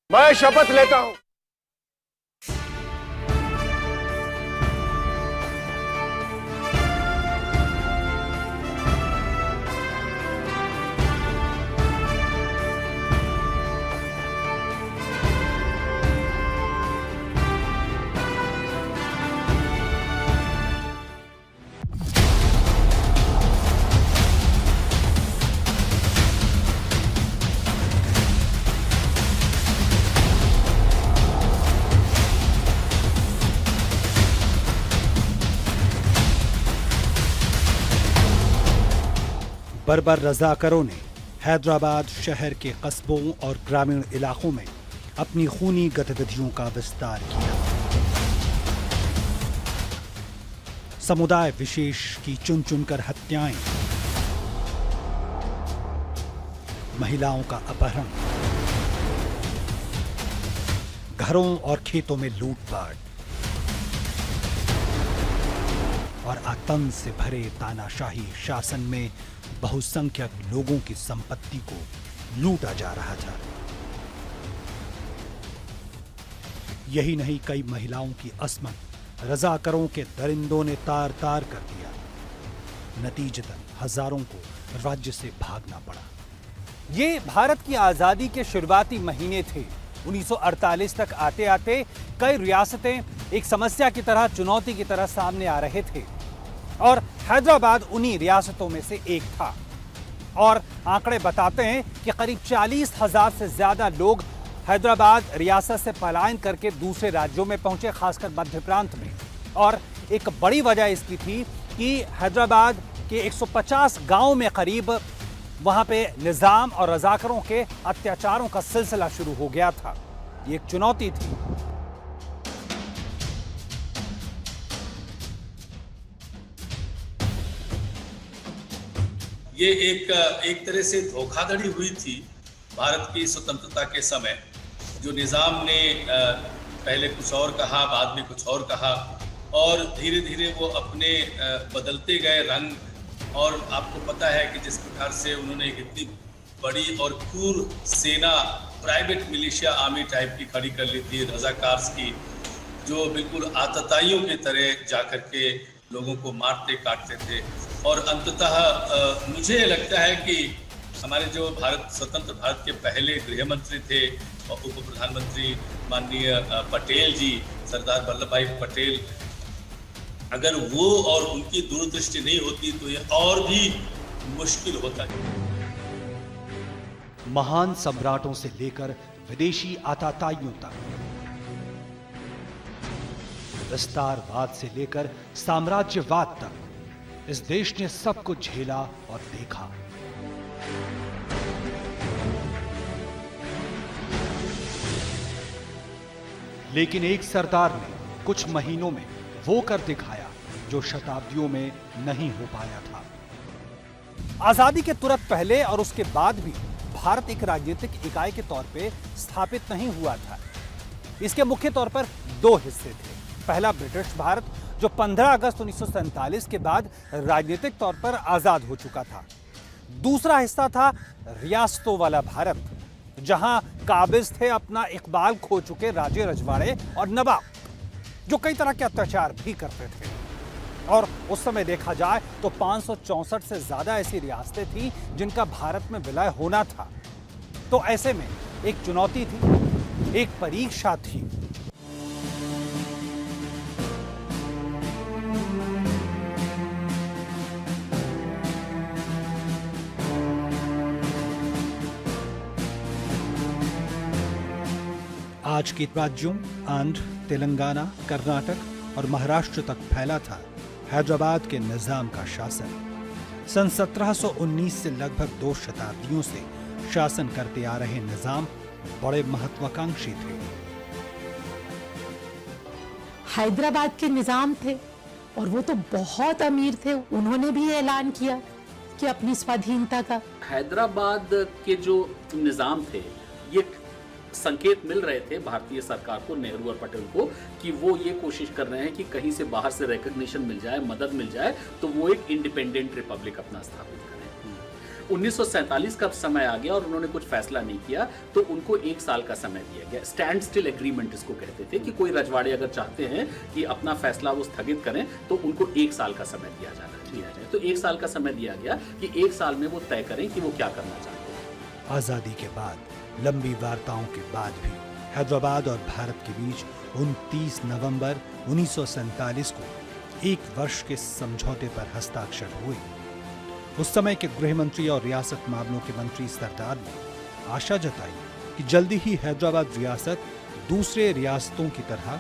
मैं शपथ लेता हूं। बर्बर रजाकरों ने हैदराबाद शहर के कस्बों और ग्रामीण इलाकों में अपनी खूनी गतिविधियों का विस्तार किया। समुदाय विशेष की चुन चुनकर हत्याएं, महिलाओं का अपहरण, घरों और खेतों में लूटपाट और आतंक से भरे तानाशाही शासन में बहुसंख्यक लोगों की संपत्ति को लूटा जा रहा था। यही नहीं, कई महिलाओं की अस्मत रजाकरों के दरिंदों ने तार तार कर दिया। नतीजतन हजारों को राज्य से भागना पड़ा। ये भारत की आजादी के शुरुआती महीने थे। 1948 तक आते आते कई रियासतें एक समस्या की तरह, चुनौती की तरह सामने आ रहे थे और हैदराबाद उन्हीं रियासतों में से एक था। और आंकड़े बताते हैं कि करीब 40,000 से ज्यादा लोग हैदराबाद रियासत से पलायन करके दूसरे राज्यों में पहुंचे, खासकर मध्य प्रांत में। और एक बड़ी वजह इसकी थी कि हैदराबाद के 150 गांव में करीब वहां पे निजाम और रजाकरों के अत्याचारों का सिलसिला शुरू हो गया था। ये एक चुनौती थी। ये एक तरह से धोखाधड़ी हुई थी भारत की स्वतंत्रता के समय। जो निज़ाम ने पहले कुछ और कहा, बाद में कुछ और कहा, और धीरे धीरे वो अपने बदलते गए रंग। और आपको पता है कि जिस प्रकार से उन्होंने एक इतनी बड़ी और क्रूर सेना, प्राइवेट मिलिशिया आर्मी टाइप की खड़ी कर ली थी, रजाकार्स की, जो बिल्कुल आतताइयों की तरह जाकर के लोगों को मारते काटते थे। और अंततः मुझे लगता है कि हमारे जो स्वतंत्र भारत के पहले गृह मंत्री थे और उप प्रधानमंत्री माननीय पटेल जी, सरदार वल्लभ भाई पटेल, अगर वो और उनकी दूरदृष्टि नहीं होती तो ये और भी मुश्किल होता। महान सम्राटों से लेकर विदेशी आतताइयों तक, विस्तारवाद से लेकर साम्राज्यवाद तक, इस देश ने सब कुछ झेला और देखा। लेकिन एक सरदार ने कुछ महीनों में वो कर दिखाया जो शताब्दियों में नहीं हो पाया था। आजादी के तुरंत पहले और उसके बाद भी भारत एक राजनीतिक इकाई के तौर पे स्थापित नहीं हुआ था। इसके मुख्य तौर पर दो हिस्से थे। पहला ब्रिटिश भारत, जो 15 अगस्त 1947 के बाद राजनीतिक तौर पर आजाद हो चुका था। दूसरा हिस्सा था रियासतों वाला भारत, जहां काबिज थे अपना इकबाल खो चुके राजे रजवाड़े और नवाब, जो कई तरह के अत्याचार भी करते थे। और उस समय देखा जाए तो 564 से ज्यादा ऐसी रियासतें थी जिनका भारत में विलय होना था। तो ऐसे में एक चुनौती थी, एक परीक्षा थी। आज के राज्यों आंध्र, तेलंगाना, कर्नाटक और महाराष्ट्र तक फैला था हैदराबाद के निजाम का शासन। सन 1719 से लगभग 2 शताब्दियों से शासन करते आ रहे निजाम बड़े महत्वाकांक्षी थे। हैदराबाद के निजाम थे और वो तो बहुत अमीर थे। उन्होंने भी ऐलान किया कि अपनी स्वाधीनता का। हैदराबाद के जो निजाम थे, ये संकेत मिल रहे थे भारतीय सरकार को, नेहरू और पटेल को, कि वो ये कोशिश कर रहे हैं कि कहीं से बाहर से रिकॉग्निशन मिल जाए, मदद मिल जाए, तो वो एक इंडिपेंडेंट रिपब्लिक अपना स्थापित करें। 1947 का समय आ गया और उन्होंने कुछ फैसला नहीं किया तो उनको 1 साल का समय दिया गया। स्टैंड स्टिल एग्रीमेंट इसको कहते थे कि कोई रजवाड़े अगर चाहते हैं कि अपना फैसला वो स्थगित करें तो उनको 1 साल का समय दिया जाए। तो 1 साल का समय दिया गया कि 1 साल में वो तय करें कि वो क्या करना चाहते हैं। आजादी के बाद लंबी वार्ताओं के बाद भी हैदराबाद और भारत के बीच 29 नवंबर 1947 को 1 वर्ष के समझौते पर हस्ताक्षर हुए। उस समय के गृह मंत्री और रियासत मामलों के मंत्री सरदार ने आशा जताई कि जल्दी ही हैदराबाद रियासत दूसरे रियासतों की तरह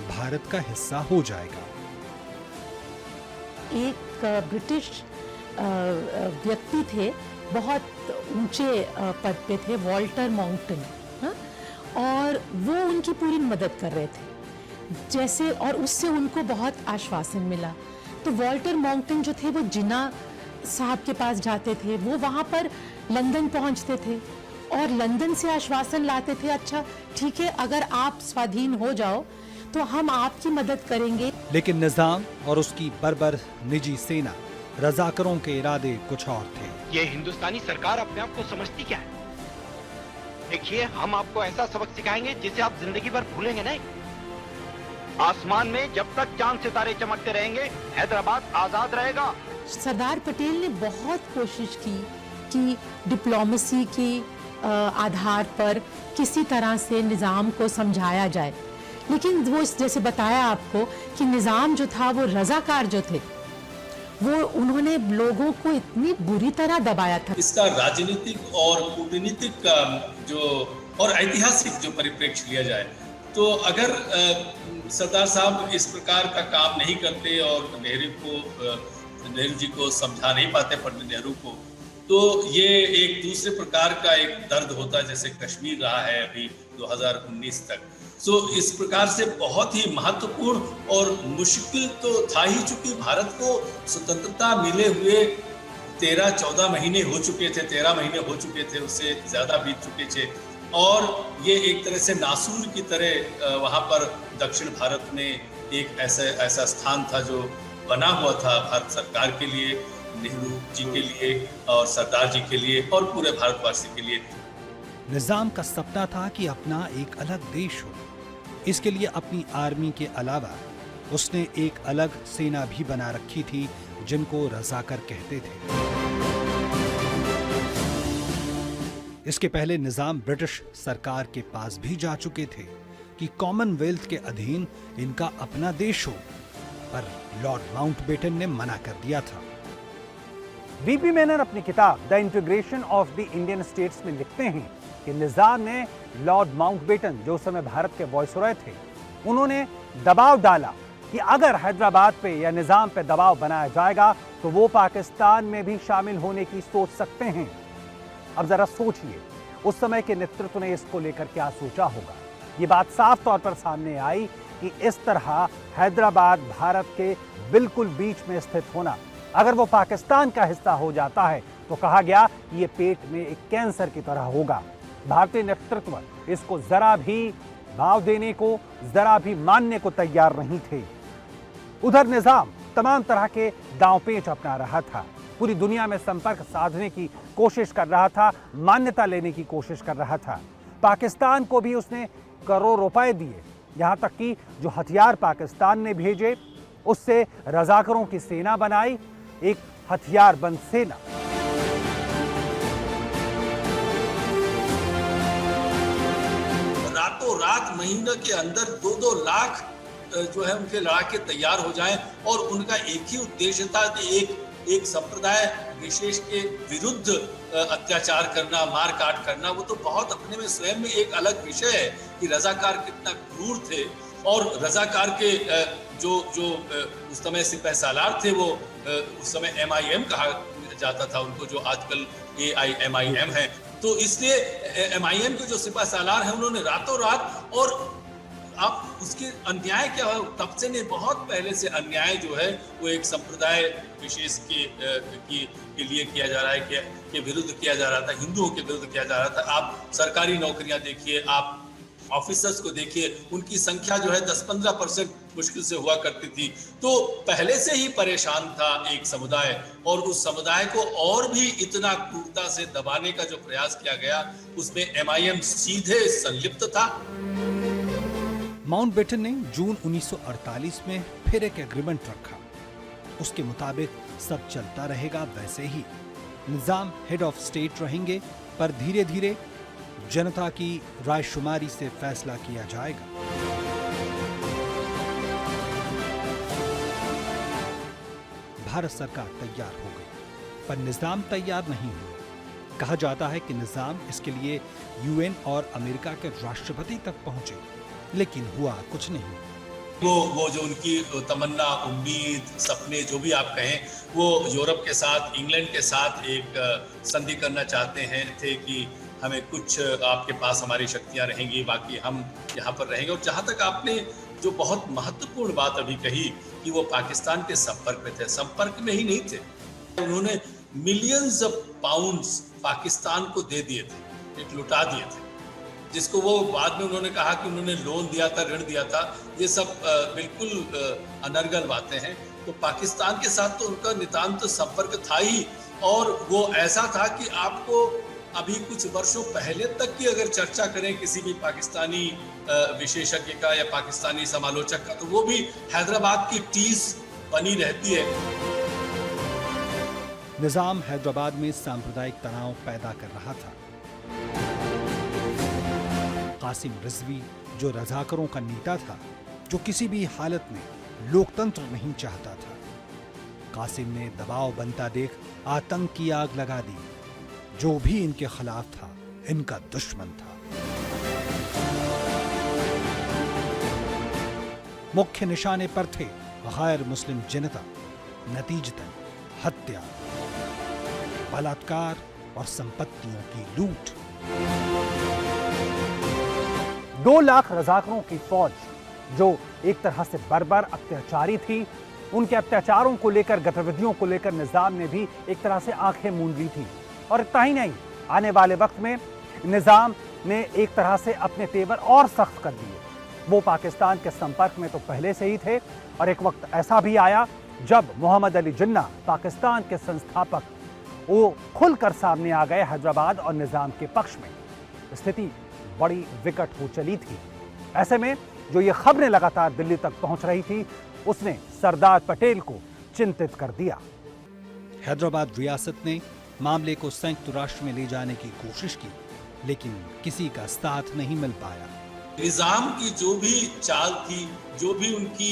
भारत का हिस्सा हो जाएगा। एक ब्रिटिश व्यक्ति थे, बहुत ऊंचे पद पे थे, वॉल्टर माउंटन, और वो उनकी पूरी मदद कर रहे थे जैसे, और उससे उनको बहुत आश्वासन मिला। तो वॉल्टर माउंटन जो थे वो जिन्ना साहब के पास जाते थे, वो वहाँ पर लंदन पहुँचते थे और लंदन से आश्वासन लाते थे, अच्छा ठीक है अगर आप स्वाधीन हो जाओ तो हम आपकी मदद करेंगे। लेकिन निजाम और उसकी बर्बर निजी सेना रजाकरों के इरादे कुछ और थे। ये हिंदुस्तानी सरकार अपने आप को समझती क्या है? देखिए, हम आपको ऐसा सबक सिखाएंगे जिसे आप जिंदगी भर भूलेंगे नहीं। आसमान में जब तक चांद सितारे चमकते रहेंगे, हैदराबाद आजाद रहेगा। सरदार पटेल ने बहुत कोशिश की कि डिप्लोमेसी की आधार पर किसी तरह से निजाम को समझाया जाए, लेकिन वो जैसे बताया आपको कि निजाम जो था वो रजाकार जो थे वो उन्होंने लोगों को इतनी बुरी तरह दबाया था। इसका राजनीतिक और कूटनीतिक जो और ऐतिहासिक जो परिप्रेक्ष्य लिया जाए तो अगर सरदार साहब इस प्रकार का काम नहीं करते और नेहरू जी को समझा नहीं पाते पंडित नेहरू को, तो ये एक दूसरे प्रकार का एक दर्द होता जैसे कश्मीर रहा है अभी 2019 तक। सो इस प्रकार से बहुत ही महत्वपूर्ण और मुश्किल तो था ही, चूंकि भारत को स्वतंत्रता मिले हुए 13-14 महीने हो चुके थे, 13 महीने हो चुके थे, उससे ज्यादा बीत चुके थे और ये एक तरह से नासूर की तरह वहां पर दक्षिण भारत में एक ऐसा स्थान था जो बना हुआ था भारत सरकार के लिए, नेहरू जी के लिए और सरदार जी के लिए और पूरे भारतवासी के लिए। निजाम का सपना था कि अपना एक अलग देश हो। इसके लिए अपनी आर्मी के अलावा उसने एक अलग सेना भी बना रखी थी जिनको रजाकर कहते थे। इसके पहले निजाम ब्रिटिश सरकार के पास भी जा चुके थे कि कॉमनवेल्थ के अधीन इनका अपना देश हो, पर लॉर्ड माउंटबेटन ने मना कर दिया था। वीपी मेनन अपनी किताब the integration of the Indian states में लिखते हैं कि निजाम ने लॉर्ड माउंटबेटन जो उस समय भारत के वायसरॉय थे, उन्होंने दबाव डाला कि अगर हैदराबाद पे या निजाम पे दबाव बनाया जाएगा तो वो पाकिस्तान में भी शामिल होने की सोच सकते हैं। अब जरा सोचिए उस समय के नेतृत्व ने इसको लेकर क्या सोचा होगा। ये बात साफ तौर पर सामने आई कि इस तरह हैदराबाद भारत के बिल्कुल बीच में स्थित होना, अगर वो पाकिस्तान का हिस्सा हो जाता है तो कहा गया कि ये पेट में एक कैंसर की तरह होगा। भारतीय नेतृत्व इसको जरा भी भाव देने को, जरा भी मानने को तैयार नहीं थे। उधर निजाम तमाम तरह के दांवपेच अपना रहा था, पूरी दुनिया में संपर्क साधने की कोशिश कर रहा था, मान्यता लेने की कोशिश कर रहा था। पाकिस्तान को भी उसने करोड़ रुपए दिए, यहां तक कि जो हथियार पाकिस्तान ने भेजे उससे रजाकरों की सेना बनाई, एक हथियारबंद सेना। रातों रात महीनों के अंदर 2-2 लाख जो है उनके लड़ाके तैयार हो जाएं और उनका एक ही उद्देश्य था कि एक संप्रदाय विशेष के विरुद्ध अत्याचार करना, मार काट करना। वो तो बहुत अपने में स्वयं में एक अलग विषय है कि रजाकार कितना क्रूर थे और रजाकार के जो उस समय सिपह सालार थे, वो उस समय MIM कहा जाता था उनको, जो आजकल AIMIM है। तो इसलिए MIM के जो सिपह सालार हैं उन्होंने रातों रात, और अब उसके अन्याय क्या है, तब से नहीं बहुत पहले से अन्याय जो है वो एक संप्रदाय विशेष के लिए किया जा रहा है, के विरुद्ध किया जा रहा था, हिंदुओं के विरुद्ध किया जा रहा था। आप सरकारी नौकरियां देखिए, आप ऑफिसर्स को देखिए, उनकी संख्या जो है 10-15% मुश्किल से हुआ करती थी। तो पहले से ही परेशान था एक समुदाय, और उस समुदाय को और भी इतना क्रूरता से दबाने का जो प्रयास किया गया, उसमें MIM सीधे संलिप्त था। माउंटबेटन ने जून 1948 में फिर एक एग्रीमेंट रखा। उसके मुताबिक सब चलता रहेगा वैसे ही। निजाम हेड ऑफ स्टेट रहेंगे, पर धीरे धीरे जनता की रायशुमारी से फैसला किया जाएगा। भारत सरकार तैयार हो गई, पर निजाम तैयार नहीं हुआ। कहा जाता है कि निजाम इसके लिए UN और अमेरिका के राष्ट्रपति तक पहुंचे, लेकिन हुआ कुछ नहीं। वो जो उनकी तमन्ना, उम्मीद, सपने, जो भी आप कहें, वो यूरोप के साथ, इंग्लैंड के साथ एक संधि करना चाहते हैं थे कि हमें कुछ आपके पास हमारी शक्तियां रहेंगी, बाकी हम यहाँ पर रहेंगे। और जहाँ तक आपने जो बहुत महत्वपूर्ण बात अभी कही कि वो पाकिस्तान के संपर्क में थे, संपर्क में ही नहीं थे, उन्होंने मिलियंस ऑफ पाउंड्स पाकिस्तान को दे दिए थे, एक लुटा दिए थे, जिसको वो बाद में उन्होंने कहा कि उन्होंने लोन दिया था, ऋण दिया था। ये सब बिल्कुल अनर्गल बातें हैं। तो पाकिस्तान के साथ तो उनका नितांत संपर्क था ही, और वो ऐसा था कि आपको अभी कुछ वर्षों पहले तक की अगर चर्चा करें किसी भी पाकिस्तानी विशेषज्ञ का या पाकिस्तानी समालोचक का, तो वो भी हैदराबाद की टीस बनी रहती है। निजाम हैदराबाद में सांप्रदायिक तनाव पैदा कर रहा था। कासिम रिजवी जो रजाकरों का नेता था, जो किसी भी हालत में लोकतंत्र नहीं चाहता था, कासिम ने दबाव बनता देख आतंक की आग लगा दी। जो भी इनके खिलाफ था, इनका दुश्मन था। मुख्य निशाने पर थे गैर मुस्लिम जनता। नतीजतन हत्या, बलात्कार और संपत्तियों की लूट। 2 लाख रजाकरों की फौज, जो एक तरह से बर्बर अत्याचारी थी, उनके अत्याचारों को लेकर, गतिविधियों को लेकर निजाम ने भी एक तरह से आंखें मूंद ली थी। और इतना ही नहीं, आने वाले वक्त में निजाम ने एक तरह से अपने तेवर और सख्त कर दिए। वो पाकिस्तान के संपर्क में तो पहले से ही थे, और एक वक्त ऐसा भी आया जब मोहम्मद अली जिन्ना, पाकिस्तान के संस्थापक, वो खुलकर सामने आ गए हैदराबाद और निजाम के पक्ष में। स्थिति बड़ी विकट हो चली थी। ऐसे में जो ये खबरें लगातार दिल्ली तक पहुंच रही थी, उसने सरदार पटेल को चिंतित कर दिया। हैदराबाद रियासत ने मामले को संयुक्त राष्ट्र में ले जाने की कोशिश की, लेकिन किसी का साथ नहीं मिल पाया। निजाम की जो भी चाल थी, जो भी उनकी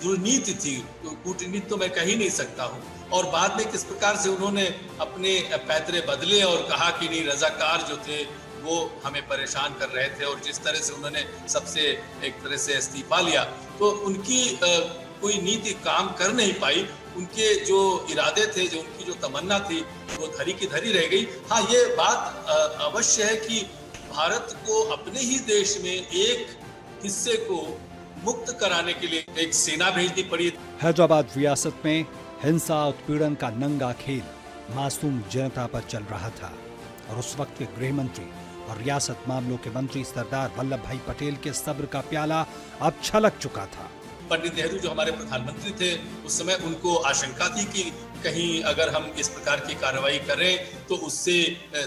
दुर्नीति थी, कूटनीति तो मैं कह ही नहीं सकता हूँ, और बाद में किस प्रकार से उन्होंने अपने पैतरे बदले और कहा कि नहीं, रजाकार जो थे वो हमें परेशान कर रहे थे, और जिस तरह से उन्होंने सबसे एक तरह से इस्तीफा लिया, तो उनकी कोई नीति काम कर नहीं पाई। उनके जो इरादे थे, जो उनकी जो तमन्ना थी, वो धरी की धरी रह गई। हाँ, ये बात अवश्य है कि भारत को अपने ही देश में एक हिस्से को मुक्त कराने के लिए एक सेना भेजनी पड़ी। हैदराबाद रियासत में हिंसा उत्पीड़न का नंगा खेल मासूम जनता पर चल रहा था, और उस वक्त के गृह मंत्री और रियासत मामलों के मंत्री सरदार वल्लभ भाई पटेल के सब्र का प्याला अब छलक चुका था। पंडित नेहरू जो हमारे प्रधानमंत्री थे, उस समय उनको आशंका थी कि कहीं अगर हम इस प्रकार की कार्रवाई करें तो उससे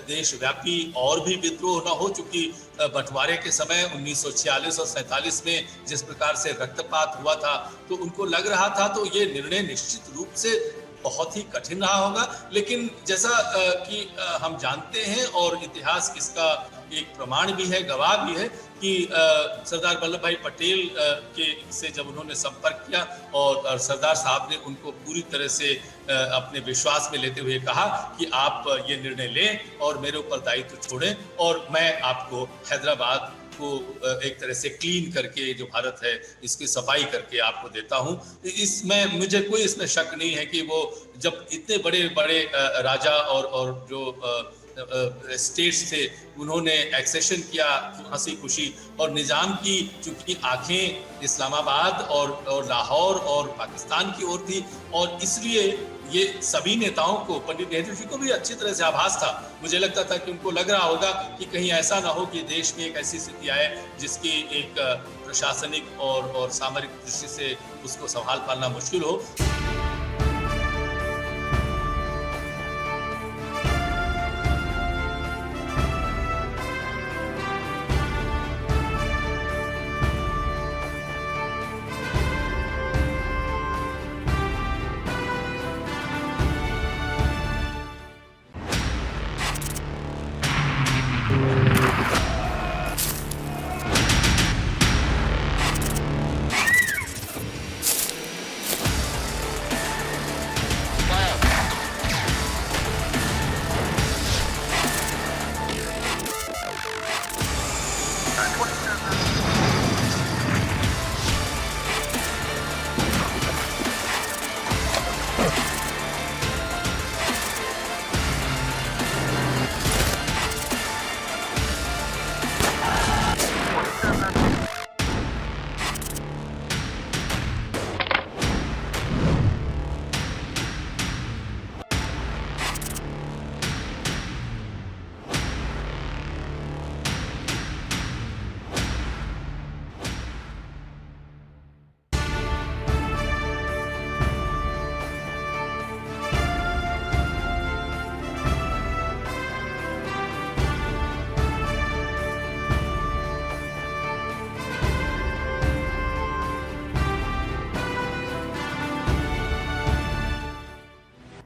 देशव्यापी और भी विद्रोह न हो। चुकी बंटवारे के समय 1946 और 47 में जिस प्रकार से रक्तपात हुआ था, तो उनको लग रहा था तो ये निर्णय निश्चित रूप से बहुत ही कठिन रहा होगा। लेकिन जैसा कि हम जानते हैं, और इतिहास इसका एक प्रमाण भी है, गवाह भी है, कि सरदार वल्लभ भाई पटेल के से जब उन्होंने संपर्क किया, और सरदार साहब ने उनको पूरी तरह से अपने विश्वास में लेते हुए कहा कि आप ये निर्णय लें और मेरे ऊपर दायित्व छोड़ें, और मैं आपको हैदराबाद को एक तरह से क्लीन करके, जो भारत है इसकी सफाई करके आपको देता हूं। इसमें मुझे कोई इसमें शक नहीं है कि वो जब इतने बड़े बड़े राजा और जो स्टेट्स थे, उन्होंने एक्सेशन किया हंसी खुशी, और निजाम की चूंकि आंखें इस्लामाबाद और लाहौर और पाकिस्तान की ओर थी, और इसलिए ये सभी नेताओं को, पंडित नेहरू जी को भी अच्छी तरह से आभास था। मुझे लगता था कि उनको लग रहा होगा कि कहीं ऐसा ना हो कि देश में एक ऐसी स्थिति आए जिसकी एक प्रशासनिक और सामरिक दृष्टि से उसको संभाल पाना मुश्किल हो।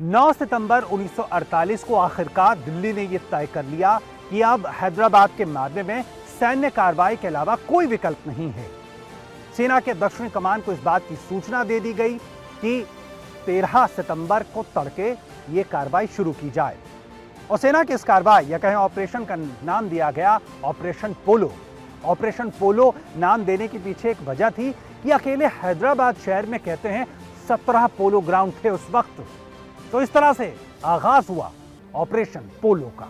नौ सितंबर 1948 को आखिरकार दिल्ली ने यह तय कर लिया कि अब हैदराबाद के मामले में सैन्य कार्रवाई के अलावा कोई विकल्प नहीं है। सेना के दक्षिणी कमान को इस बात की सूचना दे दी गई कि 13 सितंबर को तड़के ये कार्रवाई शुरू की जाए और सेना की इस कार्रवाई या कहें ऑपरेशन का नाम दिया गया ऑपरेशन पोलो। ऑपरेशन पोलो नाम देने के पीछे एक वजह थी कि अकेले हैदराबाद शहर में कहते हैं 17 पोलो ग्राउंड थे उस वक्त। तो इस तरह से आगाज हुआ ऑपरेशन पोलो का।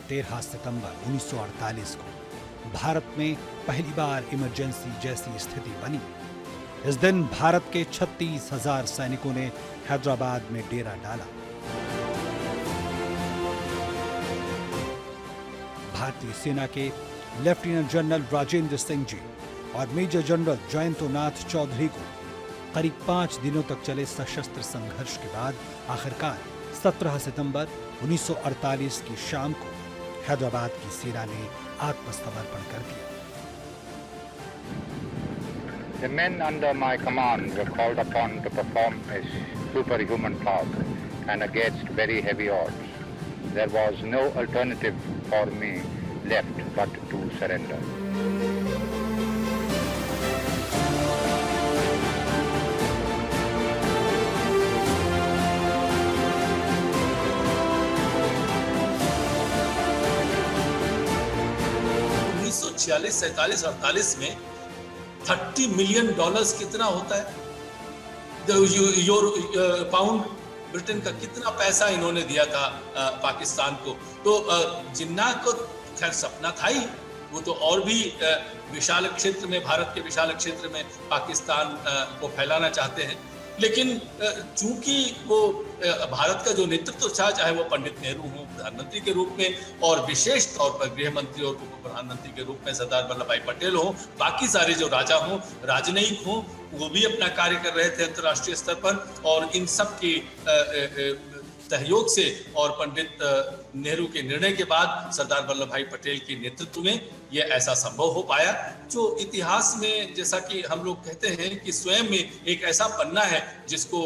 13 सितंबर 1948 को भारत में पहली बार इमरजेंसी जैसी स्थिति बनी। इस दिन भारत के 36,000 सैनिकों ने हैदराबाद में डेरा डाला। भारतीय सेना के लेफ्टिनेंट जनरल राजेंद्र सिंह जी और मेजर जनरल जयंतो नाथ चौधरी को करीब 5 दिनों तक चले सशस्त्र संघर्ष के बाद आखिरकार 17 सितंबर 1948 की शाम को हैदराबाद की सेना ने आत्मसमर्पण कर दिया। The men under my command were called upon to perform a superhuman task and against very heavy odds. There was no alternative for me left but to surrender. 1946, 47, 48 में $30 मिलियन कितना होता है? पाउंड ब्रिटेन का कितना पैसा इन्होंने दिया था पाकिस्तान को। तो जिन्ना को खैर सपना था ही, वो तो और भी विशाल क्षेत्र में, भारत के विशाल क्षेत्र में पाकिस्तान को फैलाना चाहते हैं। लेकिन चूंकि वो भारत का जो नेतृत्व था, चाहे वो पंडित नेहरू हों प्रधानमंत्री के रूप में और विशेष तौर पर गृह मंत्री और उप प्रधानमंत्री के रूप में सरदार वल्लभ भाई पटेल हों, बाकी सारे जो राजा हों, राजनयिक हों, वो भी अपना कार्य कर रहे थे अंतर्राष्ट्रीय स्तर पर। और इन सब की सहयोग से और पंडित नेहरू के निर्णय के बाद सरदार वल्लभ भाई पटेल के नेतृत्व में यह ऐसा संभव हो पाया, जो इतिहास में जैसा कि हम लोग कहते हैं कि स्वयं में एक ऐसा पन्ना है जिसको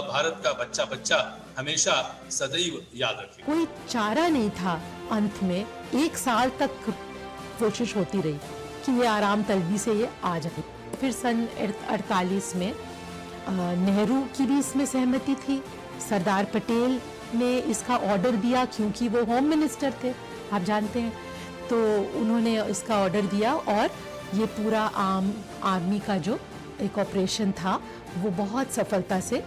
भारत का बच्चा बच्चा हमेशा सदैव याद रखे। कोई चारा नहीं था। अंत में 1 साल तक कोशिश होती रही कि ये आराम तलबी से ये आ जाए। फिर सन 48 में नेहरू की भी इसमें सहमति थी। सरदार पटेल ने इसका ऑर्डर दिया, क्योंकि वो होम मिनिस्टर थे, आप जानते हैं, तो उन्होंने इसका ऑर्डर दिया और ये पूरा आर्मी का जो एक ऑपरेशन था वो बहुत सफलता से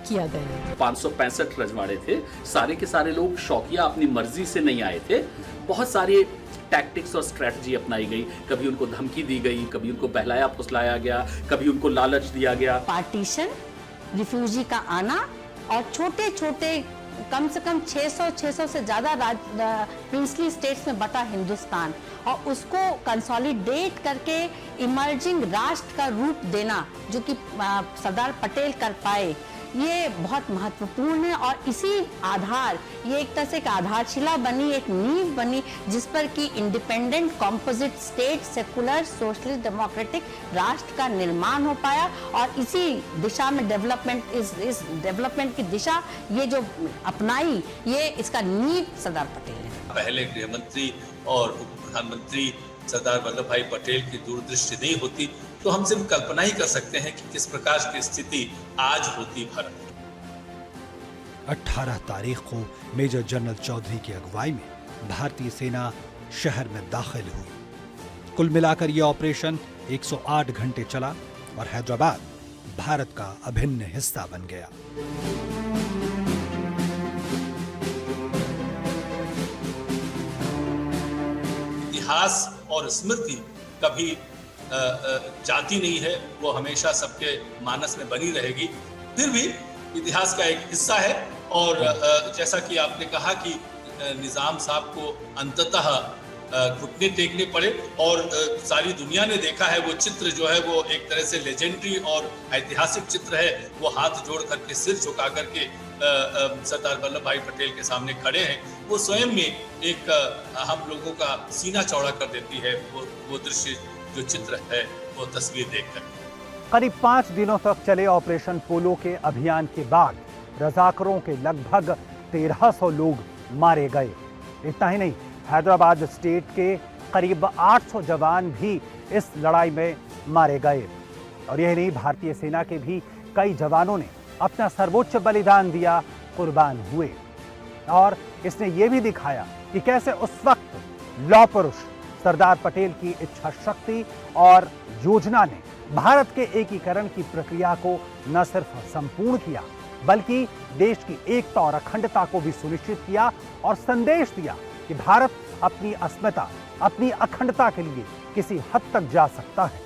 किया गया। 565 रजवाड़े थे, सारे के सारे लोग शौकिया अपनी मर्जी से नहीं आए थे। बहुत सारे टैक्टिक्स और स्ट्रेटजी अपनाई गई। कभी उनको धमकी दी गई, कभी उनको बहलाया फुसलाया गया, कभी उनको लालच दिया गया। पार्टीशन, रिफ्यूजी का आना और छोटे छोटे कम से कम 600 से ज़्यादा प्रिंसली स्टेट्स में बटा हिंदुस्तान, और उसको कंसोलिडेट करके इमर्जिंग राष्ट्र का रूप देना जो कि सरदार पटेल कर पाए, ये बहुत महत्वपूर्ण है। और इसी आधार, ये एक तरह से एक आधारशिला बनी, एक नींव बनी जिस पर कि independent composite state, secular socialist democratic राष्ट्र का निर्माण हो पाया। और इसी दिशा में डेवलपमेंट, इस डेवलपमेंट की दिशा ये जो अपनाई, ये इसका नींव सरदार पटेल ने। पहले गृह मंत्री और उप प्रधानमंत्री सरदार वल्लभ भाई पटेल की दूरदृष्टि नहीं होती तो हम सिर्फ कल्पना ही कर सकते हैं कि किस प्रकार की स्थिति आज होती भारत में। 18 तारीख को मेजर जनरल चौधरी की अगुवाई में भारतीय सेना शहर में दाखिल हुई। कुल मिलाकर यह ऑपरेशन 108 घंटे चला और हैदराबाद भारत का अभिन्न हिस्सा बन गया। इतिहास और स्मृति कभी जाती नहीं है, वो हमेशा सबके मानस में बनी रहेगी। फिर भी इतिहास का एक हिस्सा है। और जैसा कि आपने कहा कि निजाम साहब को अंततः घुटने टेकने पड़े और सारी दुनिया ने देखा है वो चित्र जो है वो एक तरह से लेजेंडरी और ऐतिहासिक चित्र है। वो हाथ जोड़ करके, सिर झुका करके सरदार वल्लभ भाई पटेल के सामने खड़े हैं। वो स्वयं में एक हम लोगों का सीना चौड़ा कर देती है वो दृश्य, जो चित्र है, वो तस्वीर देखकर। करीब 5 दिनों तक चले ऑपरेशन पोलो के अभियान के बाद रजाकरों के लगभग 1300 लोग मारे गए। इतना ही नहीं, हैदराबाद स्टेट के करीब 800 जवान भी इस लड़ाई में मारे गए। और यही नहीं, भारतीय सेना के भी कई जवानों ने अपना सर्वोच्च बलिदान दिया, कुर्बान हुए। और इसने ये भी दिखाया कि कैसे उस वक्त लौह पुरुष सरदार पटेल की इच्छा शक्ति और योजना ने भारत के एकीकरण की प्रक्रिया को न सिर्फ संपूर्ण किया, बल्कि देश की एकता और अखंडता को भी सुनिश्चित किया और संदेश दिया कि भारत अपनी अस्मिता, अपनी अखंडता के लिए किसी हद तक जा सकता है।